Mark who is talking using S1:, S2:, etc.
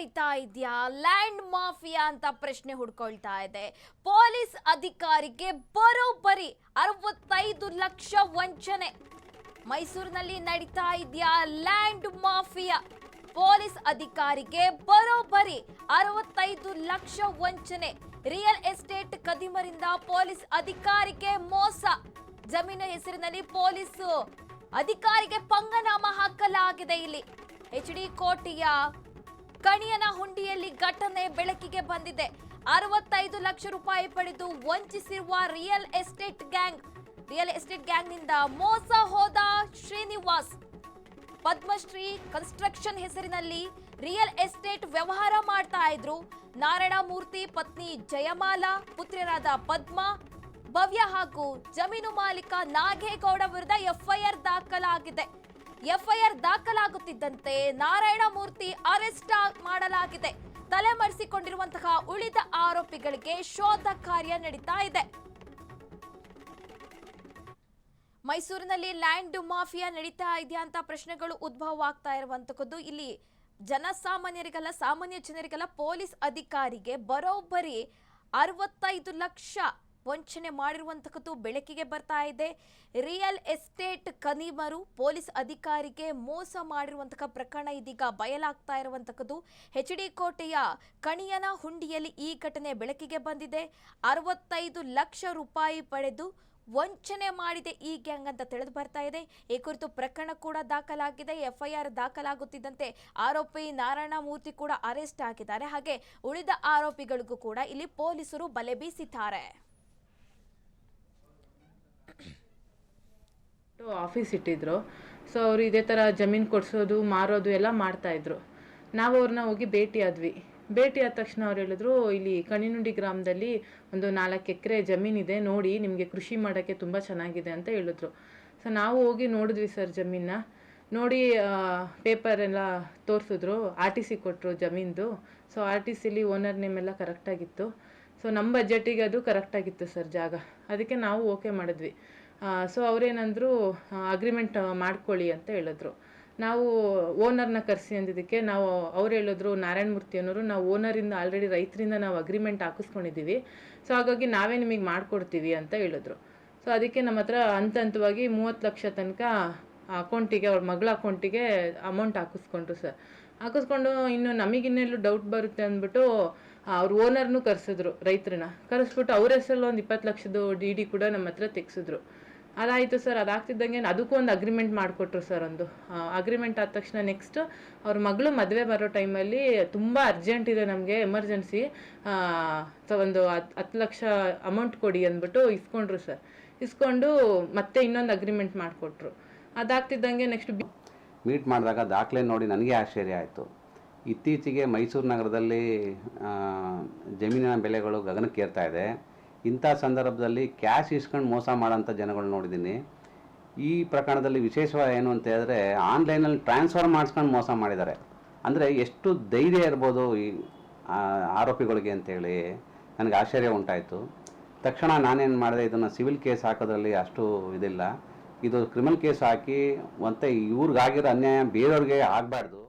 S1: ನಡೀತಾ ಇದೆಯಾ? Land mafia ಅಂತ ಪ್ರಶ್ನೆ ಹುಡ್ಕೊಳ್ತಾ ಇದೆ. ಪೊಲೀಸ್ ಅಧಿಕಾರಿಗೆ ಬರೋಬ್ಬರಿ 65 ಲಕ್ಷ ವಂಚನೆ. ಮೈಸೂರಿನಲ್ಲಿ ನಡೀತಾ ಇದೆಯಾ ಲ್ಯಾಂಡ್ ಮಾಫಿಯಾ? ಪೊಲೀಸ್ ಅಧಿಕಾರಿಗೆ ಬರೋಬ್ಬರಿ 65 ಲಕ್ಷ ವಂಚನೆ. ರಿಯಲ್ ಎಸ್ಟೇಟ್ ಕದಿಮರಿಂದ ಪೊಲೀಸ್ ಅಧಿಕಾರಿಗೆ ಮೋಸ. ಜಮೀನು ಹೆಸರಿನಲ್ಲಿ ಪೊಲೀಸ್ ಅಧಿಕಾರಿಗೆ ಪಂಗನಾಮ ಹಾಕಲಾಗಿದೆ. ಇಲ್ಲಿ HD ಕೋಟೆಯ ಕಣಿಯನ ಹುಂಡಿಯಲ್ಲಿ ಘಟನೆ ಬೆಳಕಿಗೆ ಬಂದಿದೆ. 65 ಲಕ್ಷ ರೂಪಾಯಿ ಪಡೆದು ವಂಚಿಸಿರುವ ರಿಯಲ್ ಎಸ್ಟೇಟ್ ಗ್ಯಾಂಗ್ನಿಂದ ಮೋಸ ಹೋದ ಶ್ರೀನಿವಾಸ್. ಪದ್ಮಶ್ರೀ ಕನ್ಸ್ಟ್ರಕ್ಷನ್ ಹೆಸರಿನಲ್ಲಿ ರಿಯಲ್ ಎಸ್ಟೇಟ್ ವ್ಯವಹಾರ ಮಾಡ್ತಾ ಇದ್ರು. ನಾರಾಯಣ ಮೂರ್ತಿ ಪತ್ನಿ ಜಯಮಾಲಾ, ಪುತ್ರಿಯರಾದ ಪದ್ಮಾ, ಭವ್ಯ ಹಾಗೂ ಜಮೀನು ಮಾಲೀಕ ನಾಗೇಗೌಡ ವಿರುದ್ಧ FIR ದಾಖಲಾಗಿದೆ. FIR ದಾಖಲಾಗುತ್ತಿದ್ದಂತೆ ನಾರಾಯಣ ಮೂರ್ತಿ ಅರೆಸ್ಟ್ ಮಾಡಲಾಗಿದೆ. ತಲೆಮರೆಸಿಕೊಂಡಿರುವಂತಹ ಉಳಿದ ಆರೋಪಿಗಳಿಗೆ ಶೋಧ ಕಾರ್ಯ ನಡೀತಾ ಇದೆ. ಮೈಸೂರಿನಲ್ಲಿ ಲ್ಯಾಂಡ್ ಮಾಫಿಯಾ ನಡೀತಾ ಇದೆಯಾ ಅಂತ ಪ್ರಶ್ನೆಗಳು ಉದ್ಭವವಾಗ್ತಾ ಇರುವಂತದ್ದು. ಇಲ್ಲಿ ಜನಸಾಮಾನ್ಯರಿಗೆಲ್ಲ, ಸಾಮಾನ್ಯ ಜನರಿಗೆಲ್ಲ ಪೊಲೀಸ್ ಅಧಿಕಾರಿಗೆ ಬರೋಬ್ಬರಿ 65 ಲಕ್ಷ ವಂಚನೆ ಮಾಡಿರುವಂತಕ್ಕದ್ದು ಬೆಳಕಿಗೆ ಬರ್ತಾ ಇದೆ. ರಿಯಲ್ ಎಸ್ಟೇಟ್ ಕದಿಮರು ಪೊಲೀಸ್ ಅಧಿಕಾರಿಗೆ ಮೋಸ ಮಾಡಿರುವಂತಹ ಪ್ರಕರಣ ಇದೀಗ ಬಯಲಾಗ್ತಾ ಇರುವಂತಕ್ಕದ್ದು. HD ಕೋಟೆಯ ಕಣಿಯನ ಹುಂಡಿಯಲ್ಲಿ ಈ ಘಟನೆ ಬೆಳಕಿಗೆ ಬಂದಿದೆ. 65 ಲಕ್ಷ ರೂಪಾಯಿ ಪಡೆದು ವಂಚನೆ ಮಾಡಿದೆ ಈ ಗ್ಯಾಂಗ್ ಅಂತ ತಿಳಿದು ಬರ್ತಾ ಇದೆ. ಈ ಕುರಿತು ಪ್ರಕರಣ ಕೂಡ ದಾಖಲಾಗಿದೆ. FIR ದಾಖಲಾಗುತ್ತಿದ್ದಂತೆ ಆರೋಪಿ ನಾರಾಯಣ ಮೂರ್ತಿ ಕೂಡ ಅರೆಸ್ಟ್ ಆಗಿದ್ದಾರೆ. ಹಾಗೆ ಉಳಿದ ಆರೋಪಿಗಳಿಗೂ ಕೂಡ ಇಲ್ಲಿ ಪೊಲೀಸರು ಬಲೆ ಬೀಸಿದ್ದಾರೆ.
S2: ಆಫೀಸ್ ಇಟ್ಟಿದ್ರು. ಸೊ ಅವರು ಇದೇ ಥರ ಜಮೀನು ಕೊಡಿಸೋದು, ಮಾರೋದು ಎಲ್ಲ ಮಾಡ್ತಾಯಿದ್ರು. ನಾವು ಅವ್ರನ್ನ ಹೋಗಿ ಭೇಟಿ ಆದ ತಕ್ಷಣ ಅವ್ರು ಹೇಳಿದ್ರು, ಇಲ್ಲಿ ಕಣಿನುಂಡಿ ಗ್ರಾಮದಲ್ಲಿ ಒಂದು 4 ಎಕರೆ ಜಮೀನಿದೆ, ನೋಡಿ ನಿಮಗೆ ಕೃಷಿ ಮಾಡೋಕ್ಕೆ ತುಂಬ ಚೆನ್ನಾಗಿದೆ ಅಂತ ಹೇಳಿದ್ರು. ಸೊ ನಾವು ಹೋಗಿ ನೋಡಿದ್ವಿ ಸರ್ ಜಮೀನ. ನೋಡಿ ಪೇಪರ್ ಎಲ್ಲ ತೋರಿಸಿದ್ರು, RTC ಕೊಟ್ಟರು ಜಮೀನ್ದು. ಸೊ RTCಲಿ ಓನರ್ ನೇಮ್ ಎಲ್ಲ ಕರೆಕ್ಟಾಗಿತ್ತು. ಸೊ ನಮ್ಮ ಬಜೆಟಿಗೆ ಅದು ಕರೆಕ್ಟಾಗಿತ್ತು ಸರ್ ಜಾಗ. ಅದಕ್ಕೆ ನಾವು ಓಕೆ ಮಾಡಿದ್ವಿ. ಸೊ ಅವರೇನಂದ್ರು ಅಗ್ರಿಮೆಂಟ್ ಮಾಡ್ಕೊಳ್ಳಿ ಅಂತ ಹೇಳಿದ್ರು. ನಾವು ಓನರ್ನ ಕರೆಸಿ ಅಂದಿದ್ದಕ್ಕೆ ಅವ್ರು ಹೇಳಿದ್ರು, ನಾರಾಯಣ ಮೂರ್ತಿ ಅನ್ನೋರು, ನಾವು ಓನರಿಂದ ಆಲ್ರೆಡಿ ರೈತರಿಂದ ನಾವು ಅಗ್ರಿಮೆಂಟ್ ಹಾಕಿಸ್ಕೊಂಡಿದ್ದೀವಿ, ಸೊ ಹಾಗಾಗಿ ನಾವೇ ನಿಮಗೆ ಮಾಡಿಕೊಡ್ತೀವಿ ಅಂತ ಹೇಳಿದ್ರು. ಸೊ ಅದಕ್ಕೆ ನಮ್ಮ ಹತ್ರ ಹಂತವಾಗಿ 30 ಲಕ್ಷ ತನಕ ಅಕೌಂಟಿಗೆ, ಅವ್ರ ಮಗಳ ಅಕೌಂಟಿಗೆ ಅಮೌಂಟ್ ಹಾಕಿಸ್ಕೊಂಡ್ರು ಸರ್. ಹಾಕಿಸ್ಕೊಂಡು ಇನ್ನು ನಮಗಿನ್ನೆಲ್ಲೂ ಡೌಟ್ ಬರುತ್ತೆ ಅಂದ್ಬಿಟ್ಟು ಅವ್ರ ಓನರ್ನು ಕರೆಸಿದ್ರು, ರೈತರನ್ನ ಕರೆಸ್ಬಿಟ್ಟು ಅವ್ರ ಹೆಸರಲ್ಲಿ ಒಂದು 20 ಲಕ್ಷದ DD ಕೂಡ ನಮ್ಮ ಹತ್ರ ತೆಗೆಸಿದ್ರು. ಅದಾಯಿತು ಸರ್. ಅದಾಗ್ತಿದ್ದಂಗೆ ಅದಕ್ಕೂ ಒಂದು ಅಗ್ರಿಮೆಂಟ್ ಮಾಡಿಕೊಟ್ರು ಸರ್. ಒಂದು ಅಗ್ರಿಮೆಂಟ್ ಆದ ತಕ್ಷಣ ನೆಕ್ಸ್ಟ್ ಅವ್ರ ಮಗಳು ಮದುವೆ ಬರೋ ಟೈಮಲ್ಲಿ ತುಂಬ ಅರ್ಜೆಂಟ್ ಇದೆ, ನಮಗೆ ಎಮರ್ಜೆನ್ಸಿ, ಒಂದು 10 ಲಕ್ಷ ಅಮೌಂಟ್ ಕೊಡಿ ಅಂದ್ಬಿಟ್ಟು ಇಸ್ಕೊಂಡ್ರು ಸರ್. ಇಸ್ಕೊಂಡು ಮತ್ತೆ ಇನ್ನೊಂದು ಅಗ್ರಿಮೆಂಟ್ ಮಾಡಿಕೊಟ್ರು. ಅದಾಗ್ತಿದ್ದಂಗೆ ನೆಕ್ಸ್ಟ್
S3: ಮೀಟ್ ಮಾಡಿದಾಗ ದಾಖಲೆ ನೋಡಿ ನನಗೆ ಆಶ್ಚರ್ಯ ಆಯಿತು. ಇತ್ತೀಚೆಗೆ ಮೈಸೂರು ನಗರದಲ್ಲಿ ಜಮೀನಿನ ಬೆಲೆಗಳು ಗಗನಕ್ಕೇರ್ತಾ ಇದೆ. ಇಂಥ ಸಂದರ್ಭದಲ್ಲಿ ಕ್ಯಾಶ್ ಇಸ್ಕೊಂಡು ಮೋಸ ಮಾಡೋಂಥ ಜನಗಳು ನೋಡಿದ್ದೀನಿ. ಈ ಪ್ರಕರಣದಲ್ಲಿ ವಿಶೇಷವಾಗಿ ಏನು ಅಂತ ಹೇಳಿದ್ರೆ, ಆನ್ಲೈನಲ್ಲಿ ಟ್ರಾನ್ಸ್ಫರ್ ಮಾಡಿಸ್ಕೊಂಡು ಮೋಸ ಮಾಡಿದ್ದಾರೆ. ಅಂದರೆ ಎಷ್ಟು ಧೈರ್ಯ ಇರ್ಬೋದು ಈ ಆರೋಪಿಗಳಿಗೆ ಅಂತೇಳಿ ನನಗೆ ಆಶ್ಚರ್ಯ ಉಂಟಾಯಿತು. ತಕ್ಷಣ ನಾನೇನು ಮಾಡಿದೆ, ಇದನ್ನು ಸಿವಿಲ್ ಕೇಸ್ ಹಾಕೋದ್ರಲ್ಲಿ ಅಷ್ಟು ಇದಿಲ್ಲ, ಇದು ಕ್ರಿಮಿನಲ್ ಕೇಸ್ ಹಾಕಿ ಮತ್ತೆ ಇವ್ರಿಗಾಗಿರೋ ಅನ್ಯಾಯ ಬೇರೆಯವ್ರಿಗೆ ಆಗಬಾರ್ದು.